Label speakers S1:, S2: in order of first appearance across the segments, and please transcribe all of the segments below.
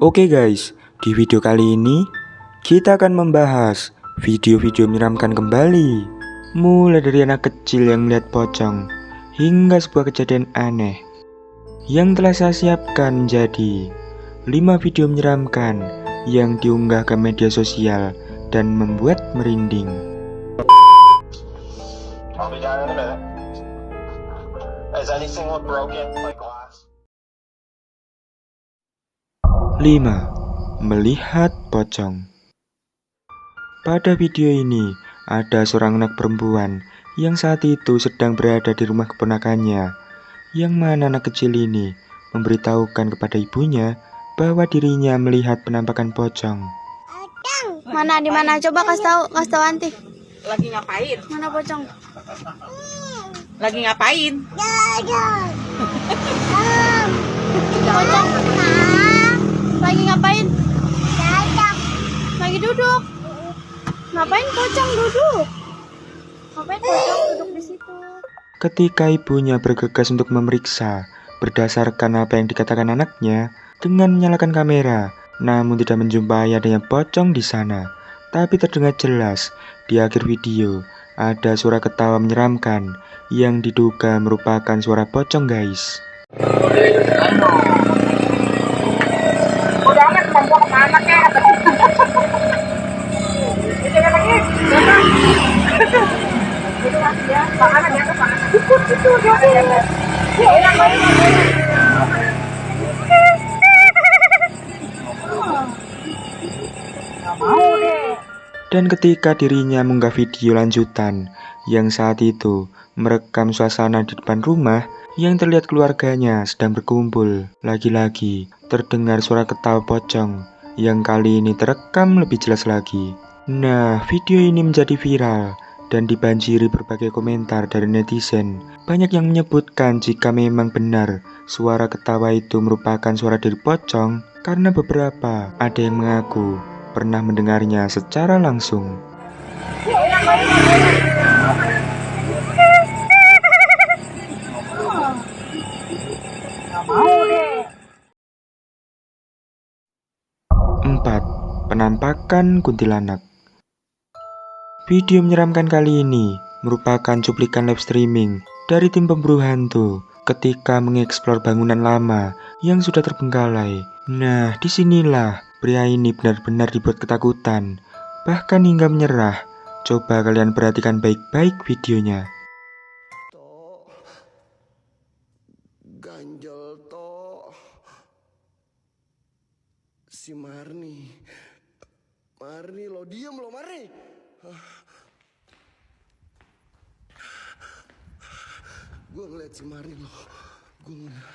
S1: Oke guys, di video kali ini kita akan membahas video-video menyeramkan kembali. Mulai dari anak kecil yang melihat pocong hingga sebuah kejadian aneh yang telah saya siapkan menjadi 5 video menyeramkan yang diunggah ke media sosial dan membuat merinding.
S2: I'll be down in a minute. Is anything look broken, like glass?
S1: 5. Melihat pocong. Pada video ini ada seorang anak perempuan yang saat itu sedang berada di rumah keponakannya, yang mana anak kecil ini memberitahukan kepada ibunya bahwa dirinya melihat penampakan pocong.
S3: Mana di mana? Coba kasih tahu Anti.
S4: Lagi ngapain?
S3: Mana pocong?
S4: Lagi ngapain?
S3: Pocong. Lagi ngapain? Lagi duduk. Ngapain pocong duduk? Ngapain pocong duduk di situ?
S1: Ketika ibunya bergegas untuk memeriksa berdasarkan apa yang dikatakan anaknya dengan menyalakan kamera, namun tidak menjumpai adanya pocong di sana. Tapi terdengar jelas di akhir video ada suara ketawa menyeramkan yang diduga merupakan suara pocong, guys.
S4: Udah amat kemampu sama anaknya. Itu lagi. Itu masih ya. Makanan ya, makanan. Itu dia. Enak banget.
S1: Dan ketika dirinya mengunggah video lanjutan yang saat itu merekam suasana di depan rumah yang terlihat keluarganya sedang berkumpul, lagi-lagi terdengar suara ketawa pocong yang kali ini terekam lebih jelas lagi. Nah, video ini menjadi viral dan dibanjiri berbagai komentar dari netizen. Banyak yang menyebutkan jika memang benar suara ketawa itu merupakan suara dari pocong, karena beberapa ada yang mengaku pernah mendengarnya secara langsung. 4. Penampakan kuntilanak. Video menyeramkan kali ini merupakan cuplikan live streaming dari tim pemburu hantu ketika mengeksplor bangunan lama yang sudah terbengkalai. Nah, disinilah pria ini benar-benar dibuat ketakutan, bahkan hingga menyerah. Coba kalian perhatikan baik-baik videonya.
S5: Ganjel to si Marni lo diem lo Marni. Gue ngeliat si Marni lo, gue ngeliat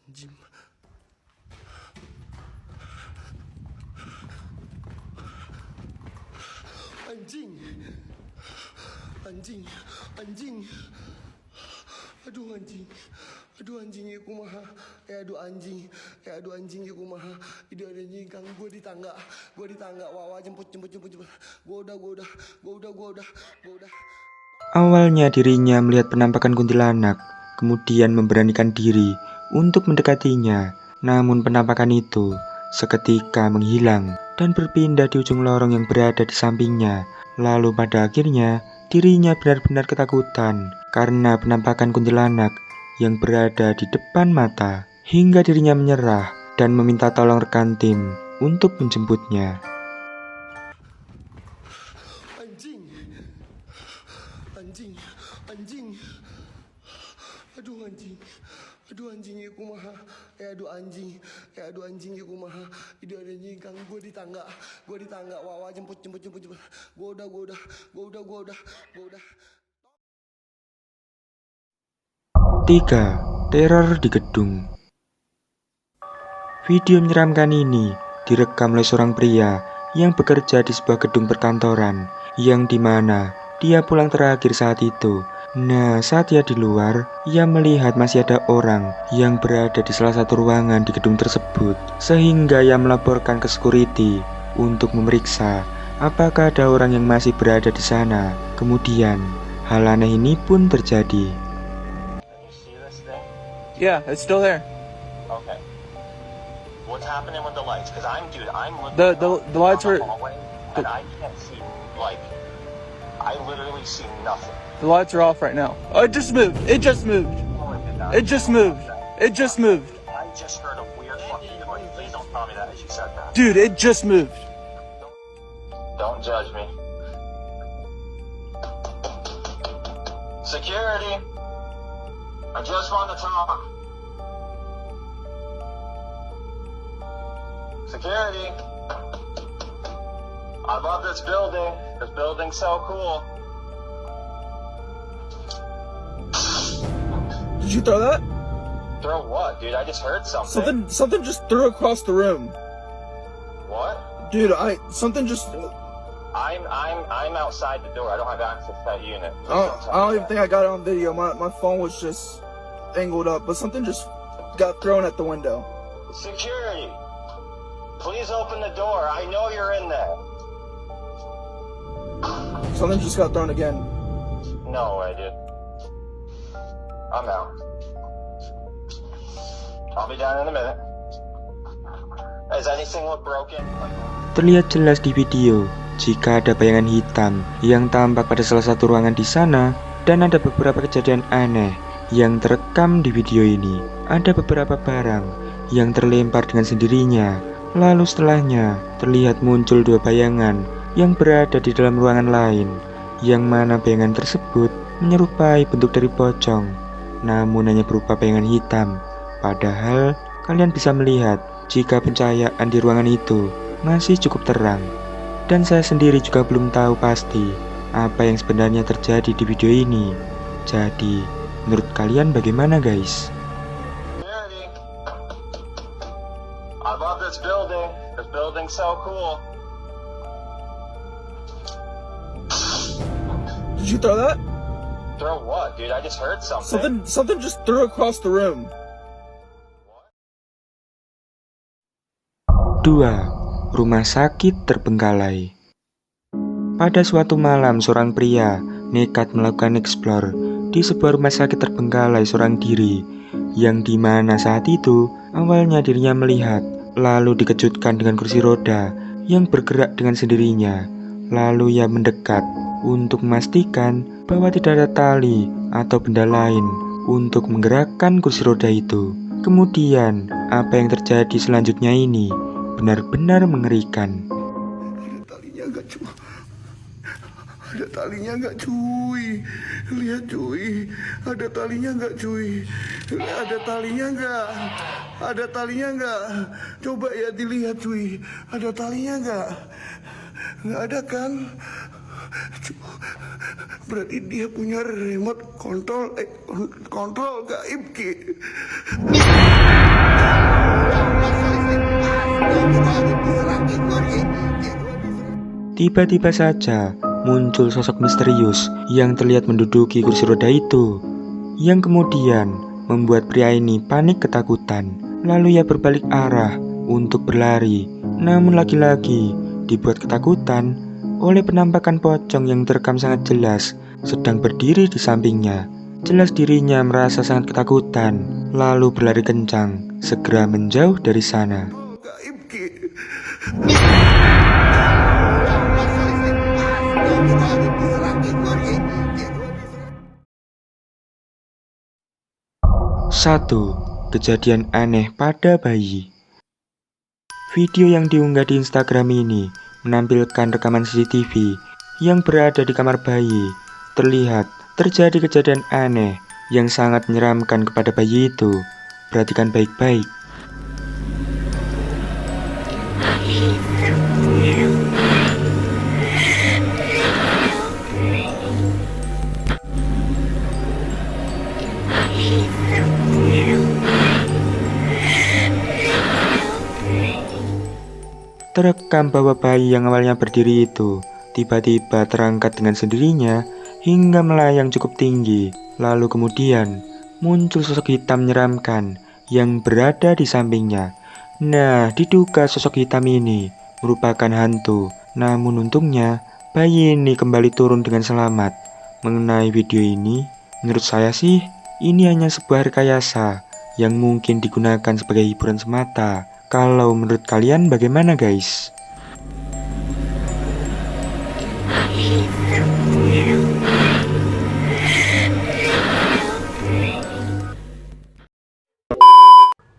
S5: anjing. Aduh anjing ya kumaha. Aduh anjing ya kumaha. Ide ada anjing kang gue di tangga. Wawa jemput. Gue udah.
S1: Awalnya dirinya melihat penampakan kuntilanak, kemudian memberanikan diri untuk mendekatinya. Namun penampakan itu seketika menghilang dan berpindah di ujung lorong yang berada di sampingnya. Lalu pada akhirnya dirinya benar-benar ketakutan karena penampakan kuntilanak yang berada di depan mata, hingga dirinya menyerah dan meminta tolong rekan tim untuk menjemputnya.
S5: Aduh anjing ya kumaha. Aduh anjing ya kumaha. Ide ada anjing kang gue di tangga. Wawa jemput. Gue udah.
S1: 3. Teror di gedung. Video menyeramkan ini direkam oleh seorang pria yang bekerja di sebuah gedung perkantoran, yang dimana dia pulang terakhir saat itu. Nah, saat ia di luar, ia melihat masih ada orang yang berada di salah satu ruangan di gedung tersebut, sehingga ia melaporkan ke security untuk memeriksa apakah ada orang yang masih berada di sana. Kemudian, hal aneh ini pun terjadi.
S6: Yeah, it's still there.
S2: Okay. What's happening with the lights? Because I'm
S6: The lights
S2: on
S6: are
S2: the hallway, and I can't see, like, I literally see nothing.
S6: the lights are off right now. Oh, it just moved. It just moved.
S2: No, it did not.
S6: It just moved. It just moved.
S2: I just heard a weird fucking noise. Please don't tell me that as you said that.
S6: Dude, it just moved.
S2: Don't judge me. Security! I just want to talk. Security! I love this building. This building's so cool.
S6: Did you throw that?
S2: Throw what, dude? I just heard something.
S6: Something just threw across the room.
S2: What?
S6: Dude, something just.
S2: I'm outside the door. I don't have access to that unit.
S6: I don't even think I got it on video. My phone was just angled up, but something just got thrown at the window.
S2: Security! Please open the door. I know you're in there.
S6: Something just got thrown again.
S2: No way, dude. I'm out. I'll be down in a minute. Does anything look broken?
S1: Terlihat jelas di video jika ada bayangan hitam yang tampak pada salah satu ruangan di sana, dan ada beberapa kejadian aneh yang terekam di video ini. Ada beberapa barang yang terlempar dengan sendirinya, lalu setelahnya terlihat muncul dua bayangan yang berada di dalam ruangan lain, yang mana bayangan tersebut menyerupai bentuk dari pocong, namun hanya berupa bayangan hitam. Padahal kalian bisa melihat jika pencahayaan di ruangan itu masih cukup terang. Dan saya sendiri juga belum tahu pasti apa yang sebenarnya terjadi di video ini. Jadi, menurut kalian bagaimana guys?
S2: Security. I love this building. This building's so cool.
S6: Did you throw that?
S2: Throw what, dude? I just heard something.
S6: Something just threw across the room.
S1: 2. Rumah sakit terbengkalai. Pada suatu malam, seorang pria nekat melakukan eksplor di sebuah rumah sakit terbengkalai seorang diri, yang dimana saat itu awalnya dirinya melihat, lalu dikejutkan dengan kursi roda yang bergerak dengan sendirinya. Lalu ia mendekat untuk memastikan bahwa tidak ada tali atau benda lain untuk menggerakkan kursi roda itu. Kemudian, apa yang terjadi selanjutnya ini benar-benar mengerikan.
S5: Ada talinya nggak cuy? Lihat cuy, ada talinya nggak cuy? Ada talinya nggak? Ada talinya nggak? Coba ya dilihat cuy, ada talinya nggak? Nggak ada kan? Berarti dia punya remote kontrol gaib ki.
S1: Tiba-tiba saja muncul sosok misterius yang terlihat menduduki kursi roda itu, yang kemudian membuat pria ini panik ketakutan. Lalu ia berbalik arah untuk berlari, namun lagi-lagi dibuat ketakutan oleh penampakan pocong yang terekam sangat jelas sedang berdiri di sampingnya. Jelas dirinya merasa sangat ketakutan, lalu berlari kencang, segera menjauh dari sana. Satu, kejadian aneh pada bayi. Video yang diunggah di Instagram ini menampilkan rekaman CCTV yang berada di kamar bayi. Terlihat terjadi kejadian aneh yang sangat menyeramkan kepada bayi itu. Perhatikan baik-baik. Terekam bahwa bayi yang awalnya berdiri itu tiba-tiba terangkat dengan sendirinya hingga melayang cukup tinggi. Lalu kemudian muncul sosok hitam menyeramkan yang berada di sampingnya. Nah, diduga sosok hitam ini merupakan hantu. Namun untungnya bayi ini kembali turun dengan selamat. Mengenai video ini, menurut saya sih ini hanya sebuah rekayasa yang mungkin digunakan sebagai hiburan semata. Kalau menurut kalian bagaimana guys?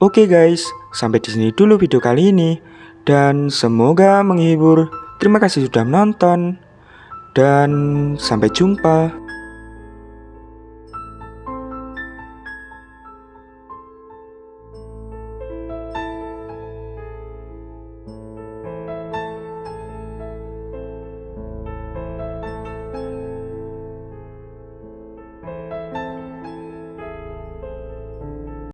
S1: Oke guys, sampai di sini dulu video kali ini dan semoga menghibur. Terima kasih sudah menonton dan sampai jumpa.